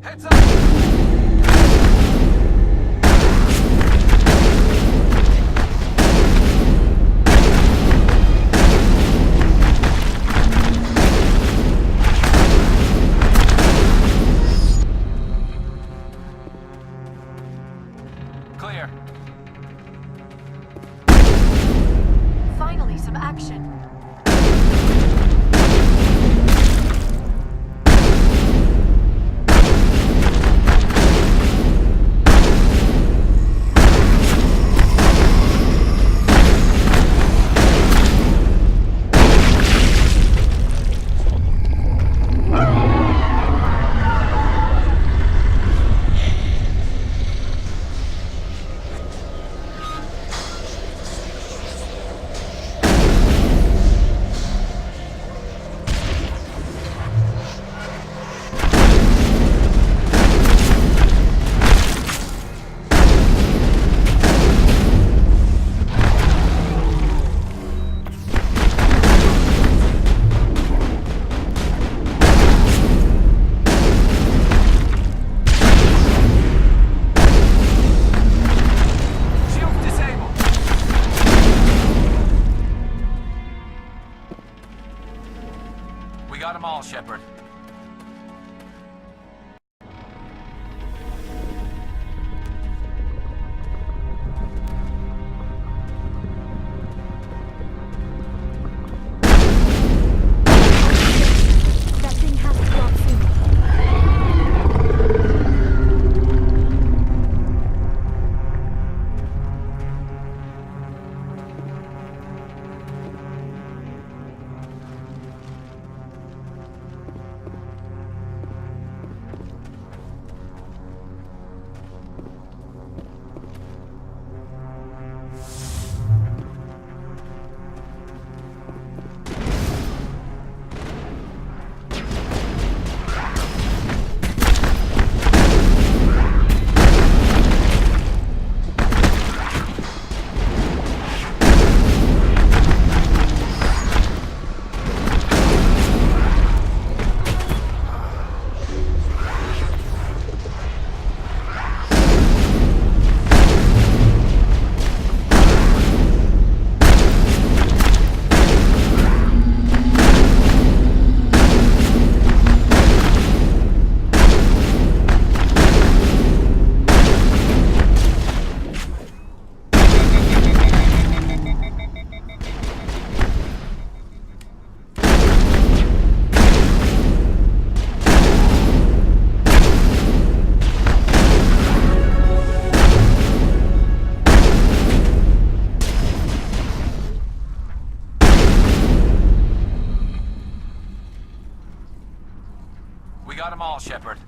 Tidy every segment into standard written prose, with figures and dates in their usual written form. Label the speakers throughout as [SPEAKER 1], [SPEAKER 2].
[SPEAKER 1] Heads up! Clear.
[SPEAKER 2] Finally, some action.
[SPEAKER 1] Shields disabled. We got them all, Shepard.
[SPEAKER 2] That thing has to drop soon.
[SPEAKER 1] We got them all, Shepard.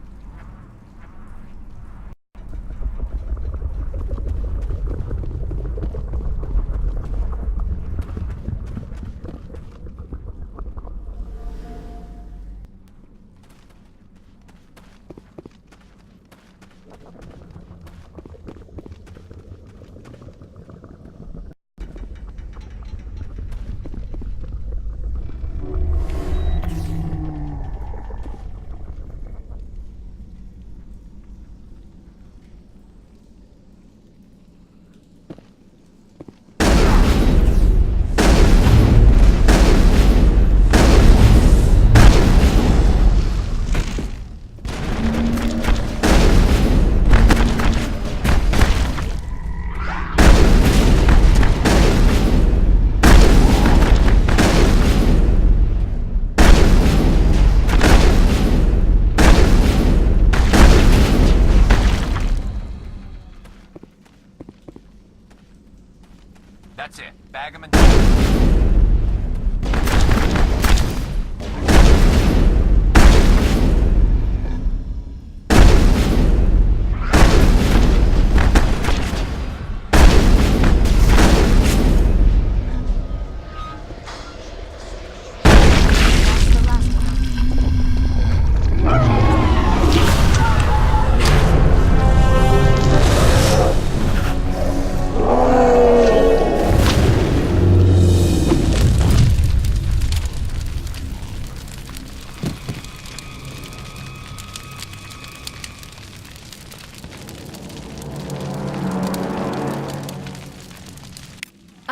[SPEAKER 1] That's it. Bag them and...
[SPEAKER 2] The last one.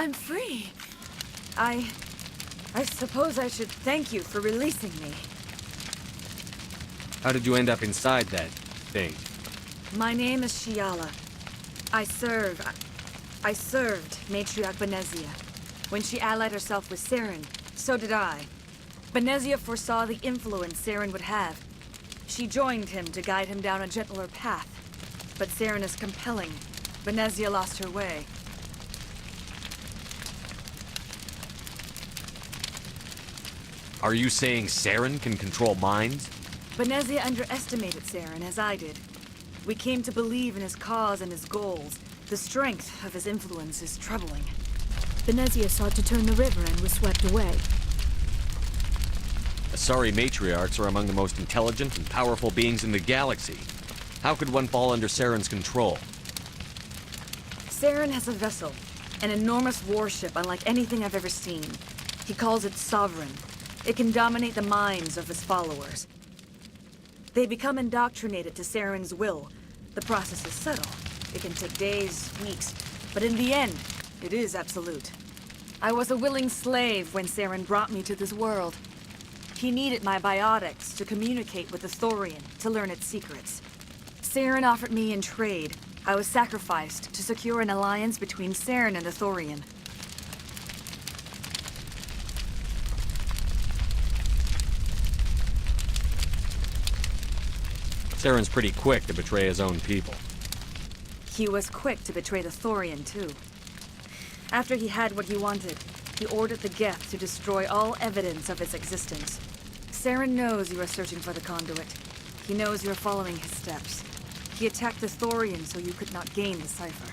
[SPEAKER 3] I'm free. I suppose I should thank you for releasing me.
[SPEAKER 4] How did you end up inside that thing?
[SPEAKER 3] My name is Shiala. I served Matriarch Benezia. When she allied herself with Saren, so did I. Benezia foresaw the influence Saren would have. She joined him to guide him down a gentler path. But Saren is compelling. Benezia lost her way.
[SPEAKER 4] Are you saying Saren can control minds?
[SPEAKER 3] Benezia underestimated Saren, as I did. We came to believe in his cause and his goals. The strength of his influence is troubling.
[SPEAKER 2] Benezia sought to turn the river and was swept away.
[SPEAKER 4] Asari matriarchs are among the most intelligent and powerful beings in the galaxy. How could one fall under Saren's control?
[SPEAKER 3] Saren has a vessel, an enormous warship unlike anything I've ever seen. He calls it Sovereign. It can dominate the minds of his followers. They become indoctrinated to Saren's will. The process is subtle. It can take days, weeks, but in the end, it is absolute. I was a willing slave when Saren brought me to this world. He needed my biotics to communicate with the Thorian, to learn its secrets. Saren offered me in trade. I was sacrificed to secure an alliance between Saren and the Thorian.
[SPEAKER 4] Saren's pretty quick to betray his own people.
[SPEAKER 3] He was quick to betray the Thorian, too. After he had what he wanted, he ordered the Geth to destroy all evidence of its existence. Saren knows you are searching for the conduit. He knows you are following his steps. He attacked the Thorian so you could not gain the cipher.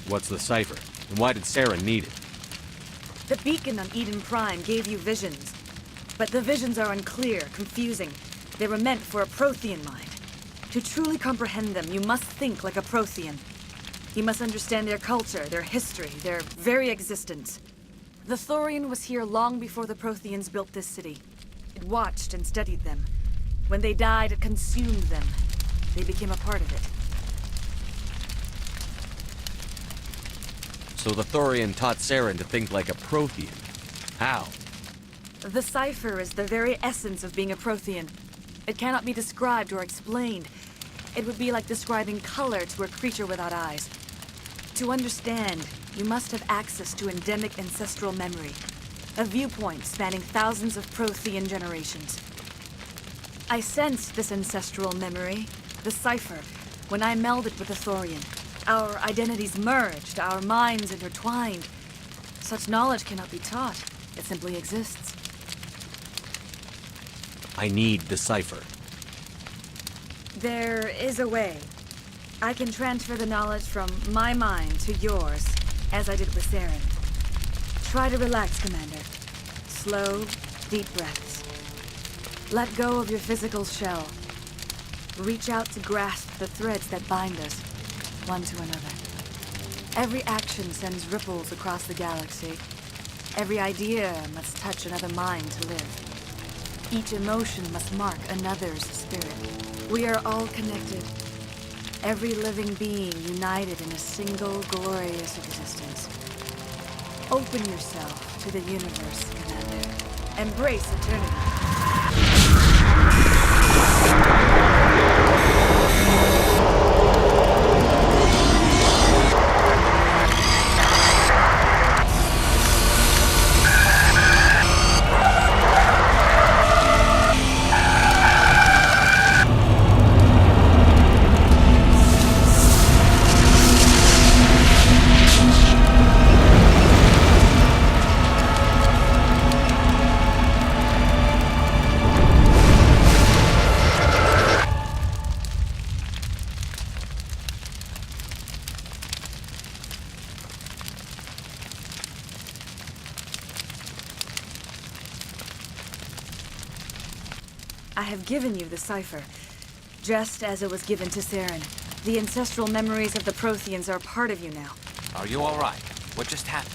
[SPEAKER 4] What's the cipher? And why did Saren need it?
[SPEAKER 3] The beacon on Eden Prime gave you visions. But the visions are unclear, confusing. They were meant for a Prothean mind. To truly comprehend them, you must think like a Prothean. You must understand their culture, their history, their very existence. The Thorian was here long before the Protheans built this city. It watched and studied them. When they died, it consumed them. They became a part of it.
[SPEAKER 4] So the Thorian taught Saren to think like a Prothean. How?
[SPEAKER 3] The cipher is the very essence of being a Prothean. It cannot be described or explained. It would be like describing color to a creature without eyes. To understand, you must have access to endemic ancestral memory, a viewpoint spanning thousands of Prothean generations. I sensed this ancestral memory, the cipher, when I melded with the Thorian. Our identities merged, our minds intertwined. Such knowledge cannot be taught. It simply exists.
[SPEAKER 4] I need the cipher.
[SPEAKER 3] There is a way. I can transfer the knowledge from my mind to yours, as I did with Saren. Try to relax, Commander. Slow, deep breaths. Let go of your physical shell. Reach out to grasp the threads that bind us, one to another. Every action sends ripples across the galaxy. Every idea must touch another mind to live. Each emotion must mark another's spirit. We are all connected. Every living being united in a single glorious existence. Open yourself to the universe, Commander. Embrace eternity. I have given you the cipher, just as it was given to Saren. The ancestral memories of the Protheans are part of you now.
[SPEAKER 1] Are you all right? What just happened?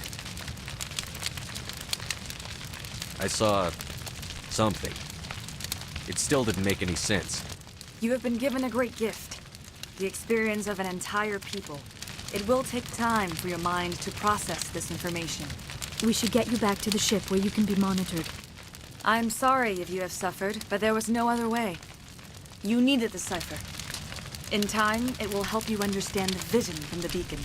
[SPEAKER 4] I saw something. It still didn't make any sense.
[SPEAKER 3] You have been given a great gift. The experience of an entire people. It will take time for your mind to process this information.
[SPEAKER 2] We should get you back to the ship where you can be monitored.
[SPEAKER 3] I'm sorry if you have suffered, but there was no other way. You needed the cipher. In time, it will help you understand the vision from the beacon.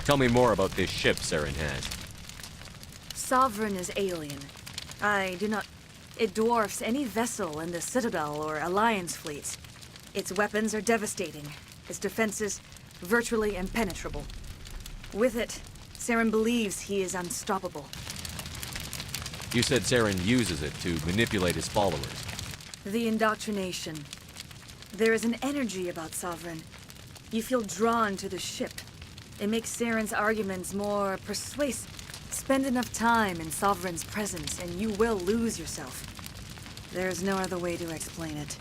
[SPEAKER 4] Tell me more about this ship Saren has.
[SPEAKER 3] Sovereign is alien. I do not... It dwarfs any vessel in the Citadel or Alliance fleets. Its weapons are devastating. Its defenses virtually impenetrable. With it, Saren believes he is unstoppable.
[SPEAKER 4] You said Saren uses it to manipulate his followers.
[SPEAKER 3] The indoctrination. There is an energy about Sovereign. You feel drawn to the ship. It makes Saren's arguments more persuasive. Spend enough time in Sovereign's presence and you will lose yourself. There is no other way to explain it.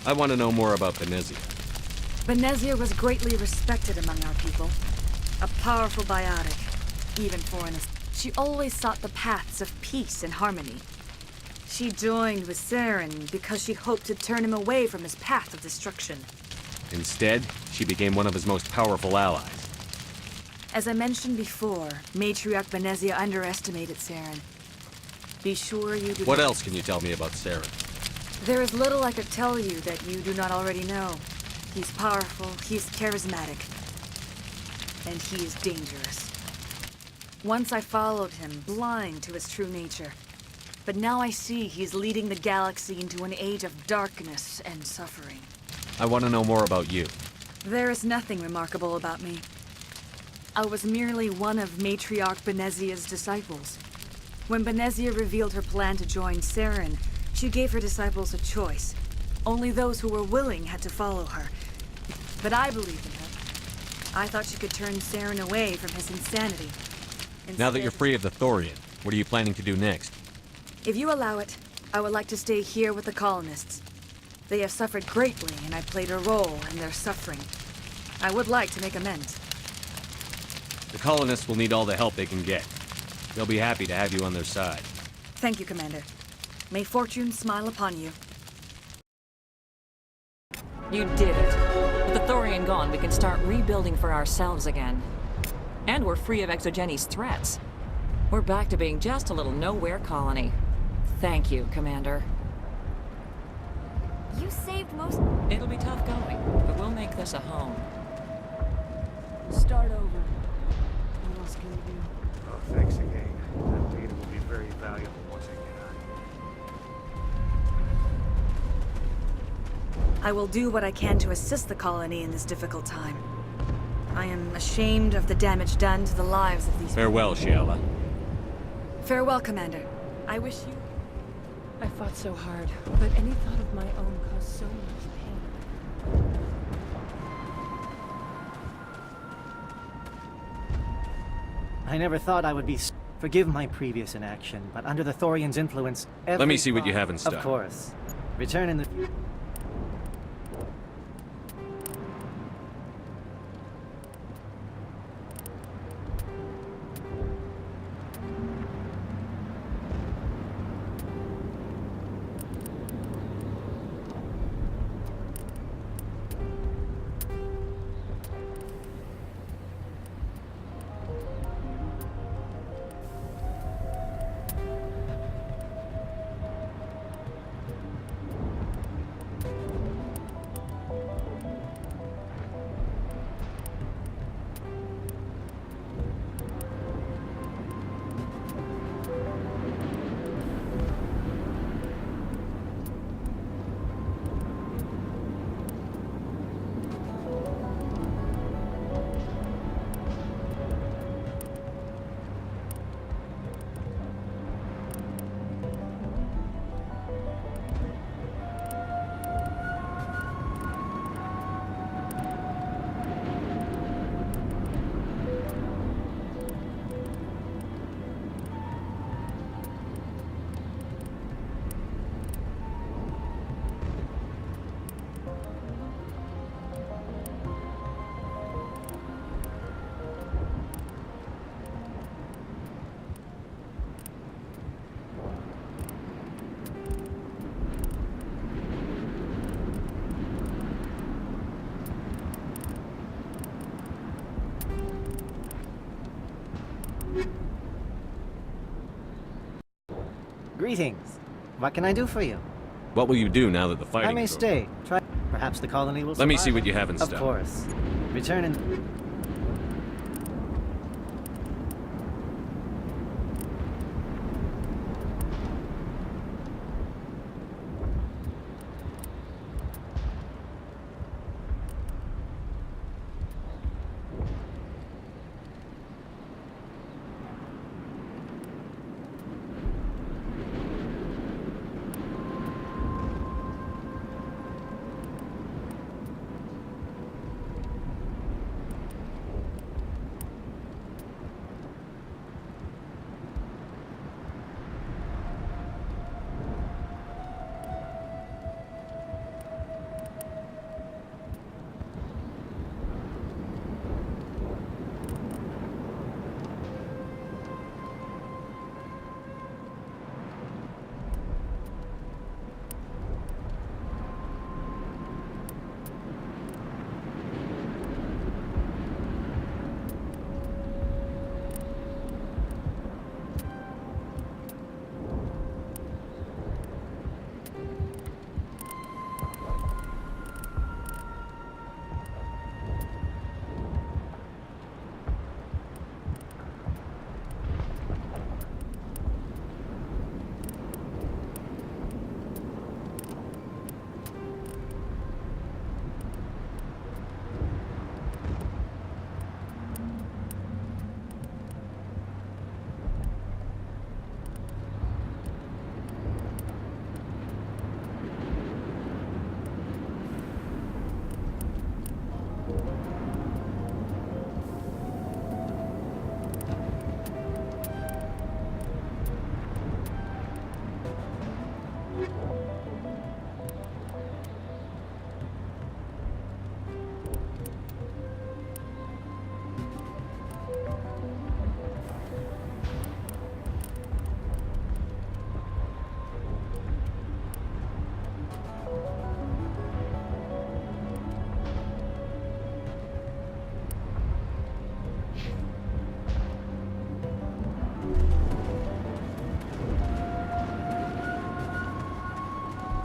[SPEAKER 4] I want to know more about Benezia.
[SPEAKER 3] Benezia was greatly respected among our people. A powerful biotic, even for an... She always sought the paths of peace and harmony. She joined with Saren because she hoped to turn him away from his path of destruction.
[SPEAKER 4] Instead, she became one of his most powerful allies.
[SPEAKER 3] As I mentioned before, Matriarch Benezia underestimated Saren. Be sure you do...
[SPEAKER 4] What else can you tell me about Saren?
[SPEAKER 3] There is little I could tell you that you do not already know. He's powerful, he's charismatic, and he is dangerous. Once I followed him, blind to his true nature. But now I see he's leading the galaxy into an age of darkness and suffering.
[SPEAKER 4] I want to know more about you.
[SPEAKER 3] There is nothing remarkable about me. I was merely one of Matriarch Benezia's disciples. When Benezia revealed her plan to join Saren, she gave her disciples a choice. Only those who were willing had to follow her. But I believed in her. I thought she could turn Saren away from his insanity.
[SPEAKER 4] Now that you're
[SPEAKER 3] Instead,
[SPEAKER 4] free of the Thorian, what are you planning to do next?
[SPEAKER 3] if you allow it, I would like to stay here with the colonists. They have suffered greatly, and I played a role in their suffering. I would like to make amends.
[SPEAKER 4] The colonists will need all the help they can get. They'll be happy to have you on their side.
[SPEAKER 3] Thank you, Commander. May fortune smile upon you.
[SPEAKER 5] You did it. With the Thorian gone, we can start rebuilding for ourselves again. And we're free of Exogenes' threats. We're back to being just a little nowhere colony. Thank you, Commander.
[SPEAKER 2] You saved most...
[SPEAKER 5] It'll be tough going, but we'll make this a home.
[SPEAKER 3] Start over. What else can we do?
[SPEAKER 6] Oh, thanks again. That data will be very valuable once I get on.
[SPEAKER 3] I will do what I can to assist the colony in this difficult time. I am ashamed of the damage done to the lives of these
[SPEAKER 4] Farewell, Shiala.
[SPEAKER 3] people. Farewell, Commander. I wish you...
[SPEAKER 5] I fought so hard, but any thought of my own caused so much pain.
[SPEAKER 7] I never thought I would be... Forgive my previous inaction, but under the Thorian's influence...
[SPEAKER 4] Let me see what you have in stock.
[SPEAKER 7] Of course. Return in the... Greetings. What can I do for you?
[SPEAKER 4] What will you do now that the fighting
[SPEAKER 7] I may
[SPEAKER 4] is over?
[SPEAKER 7] stay. Try. Perhaps the colony will
[SPEAKER 4] Let me
[SPEAKER 7] survive.
[SPEAKER 4] see what you have in
[SPEAKER 7] Of
[SPEAKER 4] stock.
[SPEAKER 7] course. Return in...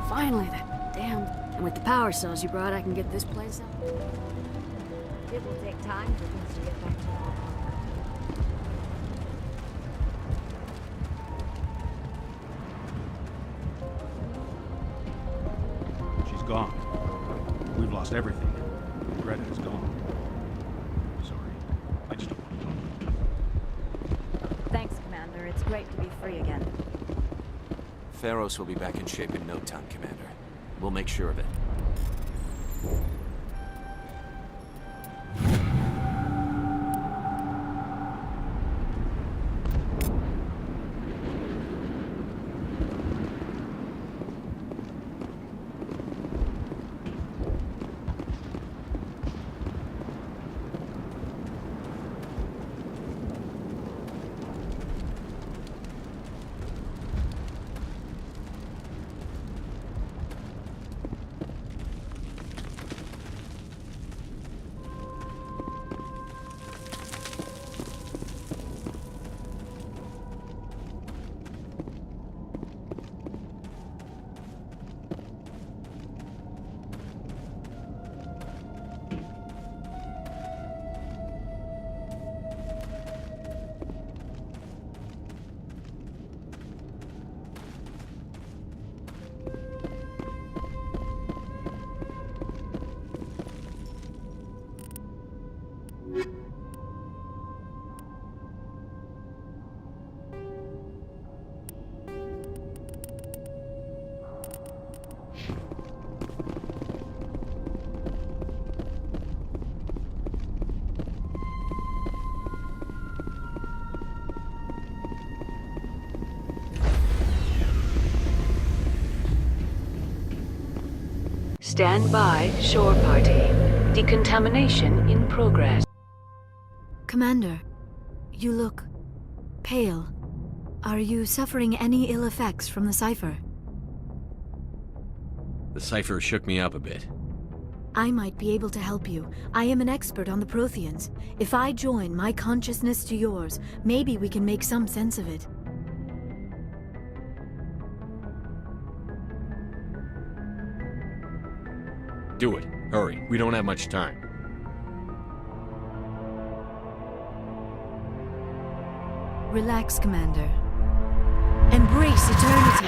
[SPEAKER 2] Finally, that damn... And with the power cells you brought, I can get this place up.
[SPEAKER 3] It will take time for things to get back to normal.
[SPEAKER 6] She's gone. We've lost everything. Greta is gone. Sorry. I just don't want to talk about it.
[SPEAKER 3] Thanks, Commander. It's great to be free again.
[SPEAKER 1] Pharos will be back in shape in no time, Commander. We'll make sure of it.
[SPEAKER 8] Stand by, shore party. Decontamination in progress.
[SPEAKER 2] Commander, you look... pale. Are you suffering any ill effects from the cipher?
[SPEAKER 4] The cipher shook me up a bit.
[SPEAKER 2] I might be able to help you. I am an expert on the Protheans. If I join my consciousness to yours, maybe we can make some sense of it.
[SPEAKER 4] Do it. Hurry. We don't have much time.
[SPEAKER 2] Relax, Commander. Embrace eternity.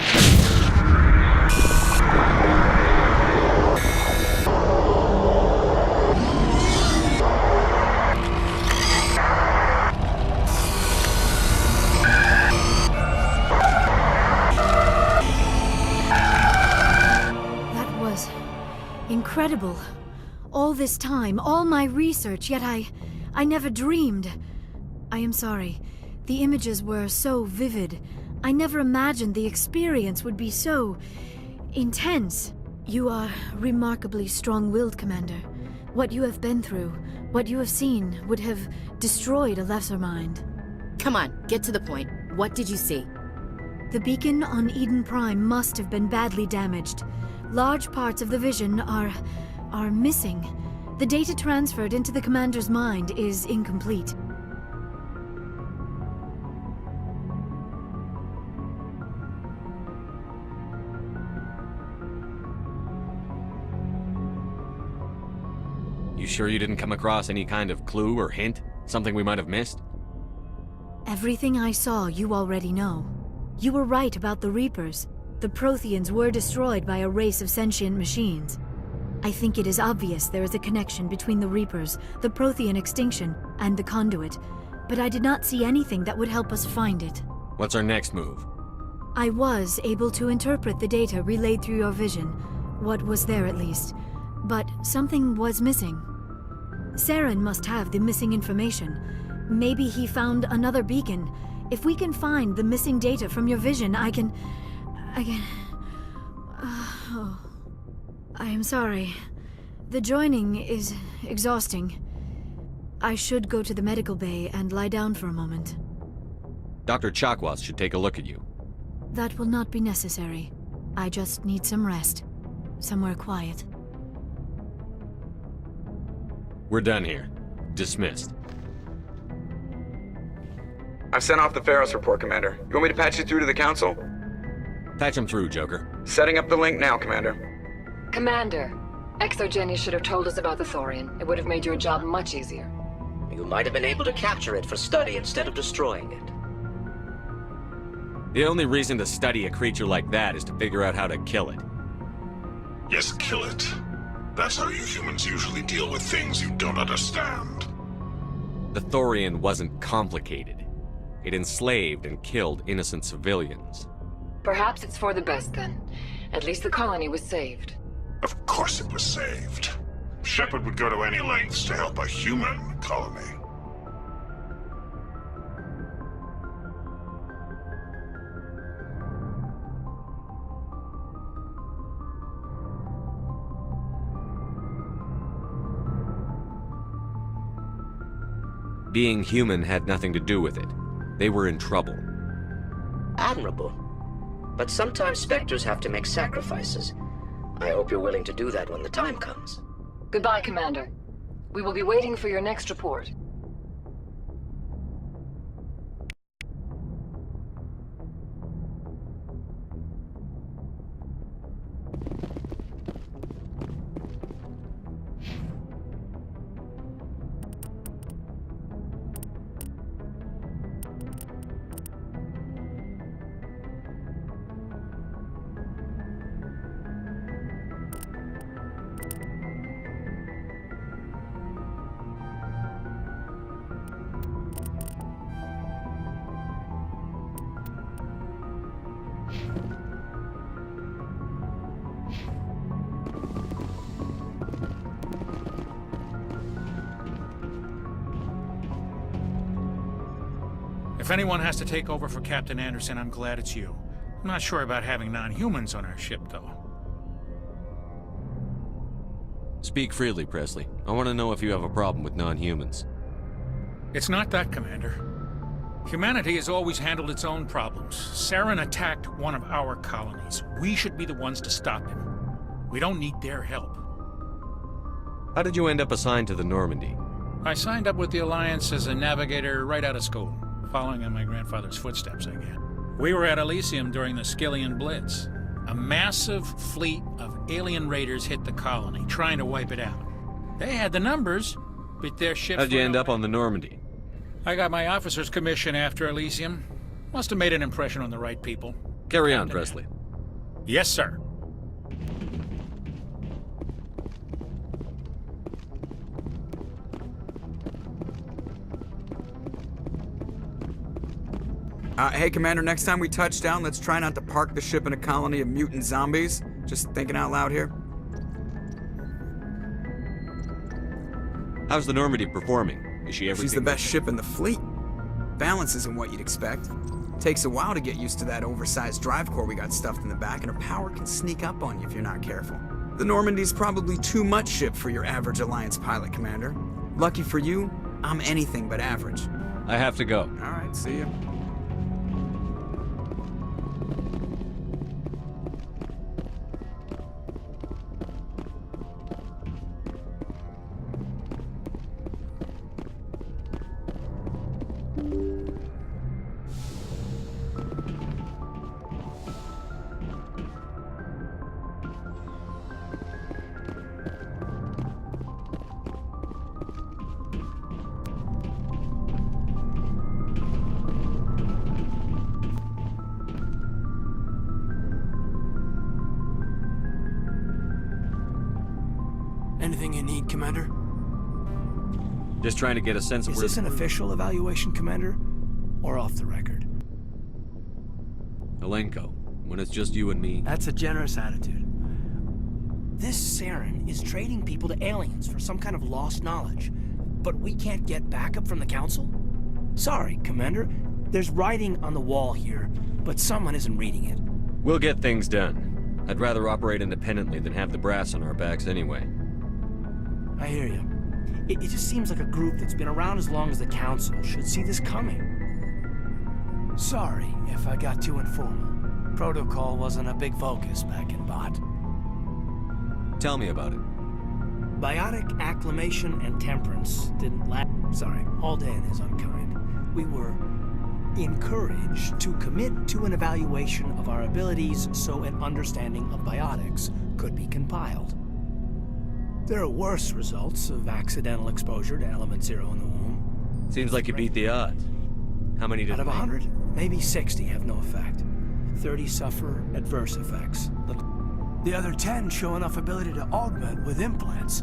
[SPEAKER 2] That was incredible. All this time, all my research, yet I never dreamed. I am sorry. The images were so vivid. I never imagined the experience would be so intense. You are remarkably strong-willed, Commander. What you have been through, what you have seen, would have destroyed a lesser mind.
[SPEAKER 9] Come on, get to the point. What did you see?
[SPEAKER 2] The beacon on Eden Prime must have been badly damaged. Large parts of the vision are missing. The data transferred into the Commander's mind is incomplete.
[SPEAKER 4] You sure you didn't come across any kind of clue or hint? Something we might have missed?
[SPEAKER 2] Everything I saw, you already know. You were right about the Reapers. The Protheans were destroyed by a race of sentient machines. I think it is obvious there is a connection between the Reapers, the Prothean extinction, and the Conduit, but I did not see anything that would help us find it.
[SPEAKER 4] What's our next move?
[SPEAKER 2] I was able to interpret the data relayed through your vision, what was there at least, but something was missing. Saren must have the missing information. Maybe he found another beacon. If we can find the missing data from your vision, I can... Oh. I am sorry. The joining is exhausting. I should go to the medical bay and lie down for a moment.
[SPEAKER 4] Dr. Chakwas should take a look at you.
[SPEAKER 2] That will not be necessary. I just need some rest. Somewhere quiet.
[SPEAKER 4] We're done here. Dismissed.
[SPEAKER 10] I've sent off the Pharos report, Commander. You want me to patch you through to the Council?
[SPEAKER 4] Patch him through, Joker.
[SPEAKER 10] Setting up the link now, Commander.
[SPEAKER 8] Commander, Exogeny should have told us about the Thorian. It would have made your job much easier.
[SPEAKER 11] You might have been able to capture it for study instead of destroying it.
[SPEAKER 4] The only reason to study a creature like that is to figure out how to kill it.
[SPEAKER 12] Yes, kill it. That's how you humans usually deal with things you don't understand.
[SPEAKER 4] The Thorian wasn't complicated. It enslaved and killed innocent civilians.
[SPEAKER 8] Perhaps it's for the best then. At least the colony was saved.
[SPEAKER 12] Of course it was saved. Shepard would go to any lengths to help a human colony.
[SPEAKER 4] Being human had nothing to do with it. They were in trouble.
[SPEAKER 11] Admirable. But sometimes Spectres have to make sacrifices. I hope you're willing to do that when the time comes.
[SPEAKER 8] Goodbye, Commander. We will be waiting for your next report.
[SPEAKER 6] If anyone has to take over for Captain Anderson, I'm glad it's you. I'm not sure about having non-humans on our ship, though.
[SPEAKER 4] Speak freely, Presley. I want to know if you have a problem with non-humans.
[SPEAKER 6] It's not that, Commander. Humanity has always handled its own problems. Saren attacked one of our colonies. We should be the ones to stop him. We don't need their help.
[SPEAKER 4] How did you end up assigned to the Normandy?
[SPEAKER 6] I signed up with the Alliance as a navigator right out of school, following in my grandfather's footsteps, I guess. We were at Elysium during the Skillian Blitz. A massive fleet of alien raiders hit the colony, trying to wipe it out. They had the numbers, but their ships...
[SPEAKER 4] How'd you end up on the Normandy?
[SPEAKER 6] I got my officer's commission after Elysium. Must have made an impression on the right people.
[SPEAKER 4] Carry on, Presley.
[SPEAKER 6] Yes, sir.
[SPEAKER 10] Hey, Commander, next time we touch down, let's try not to park the ship in a colony of mutant zombies. Just thinking out loud here.
[SPEAKER 4] How's the Normandy performing? Is she everything?
[SPEAKER 10] She's the best ship in the fleet. Balance isn't what you'd expect. Takes a while to get used to that oversized drive core we got stuffed in the back, and her power can sneak up on you if you're not careful. The Normandy's probably too much ship for your average Alliance pilot, Commander. Lucky for you, I'm anything but average.
[SPEAKER 4] I have to go.
[SPEAKER 10] All right, see ya.
[SPEAKER 13] Anything you need, Commander?
[SPEAKER 4] Just trying to get a sense of
[SPEAKER 13] Is this an official evaluation, Commander? Or off the record?
[SPEAKER 4] Alenko, when it's just you and me.
[SPEAKER 13] That's a generous attitude. This Saren is trading people to aliens for some kind of lost knowledge. But we can't get backup from the Council? Sorry, Commander. There's writing on the wall here, but someone isn't reading it.
[SPEAKER 4] We'll get things done. I'd rather operate independently than have the brass on our backs anyway.
[SPEAKER 13] I hear you. It just seems like a group that's been around as long as the Council should see this coming. Sorry if I got too informal. Protocol wasn't a big focus back in Bot.
[SPEAKER 4] Tell me about it.
[SPEAKER 13] Biotic acclimation and temperance didn't last. Sorry, Aldan is unkind. We were encouraged to commit to an evaluation of our abilities so an understanding of biotics could be compiled. There are worse results of accidental exposure to Element Zero in the womb.
[SPEAKER 4] Seems like you beat the odds. How many did
[SPEAKER 13] Out of 100, maybe 60 have no effect. 30 suffer adverse effects. The other 10 show enough ability to augment with implants.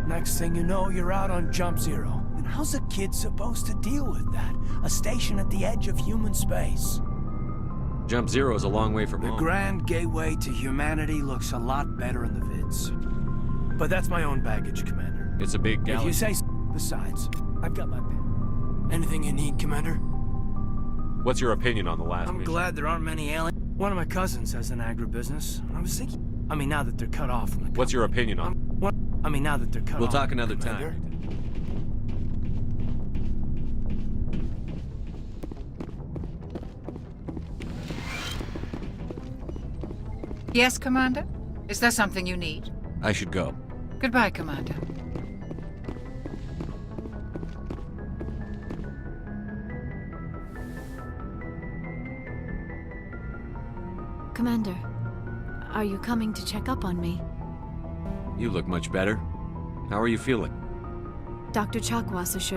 [SPEAKER 13] Next thing you know, you're out on Jump Zero. And how's a kid supposed to deal with that? A station at the edge of human space.
[SPEAKER 4] Jump Zero is a long way from home.
[SPEAKER 13] The grand gateway to humanity looks a lot better in the vids. But that's my own baggage, Commander.
[SPEAKER 4] It's a big galaxy.
[SPEAKER 13] If you say so. Besides, I've got my pen. Anything you need, Commander?
[SPEAKER 4] What's your opinion on the last
[SPEAKER 13] I'm
[SPEAKER 4] mission?
[SPEAKER 13] glad there aren't many aliens. One of my cousins has an agribusiness. I was thinking... I mean, now that they're cut off from the...
[SPEAKER 4] What's your opinion on it?
[SPEAKER 13] I mean, now that they're cut off...
[SPEAKER 4] We'll talk another
[SPEAKER 13] Commander.
[SPEAKER 4] time.
[SPEAKER 14] Yes, Commander? Is there something you need?
[SPEAKER 4] I should go.
[SPEAKER 14] Goodbye, Commander.
[SPEAKER 2] Commander, are you coming to check up on me?
[SPEAKER 4] You look much better. How are you feeling?
[SPEAKER 2] Dr. Chakwas assured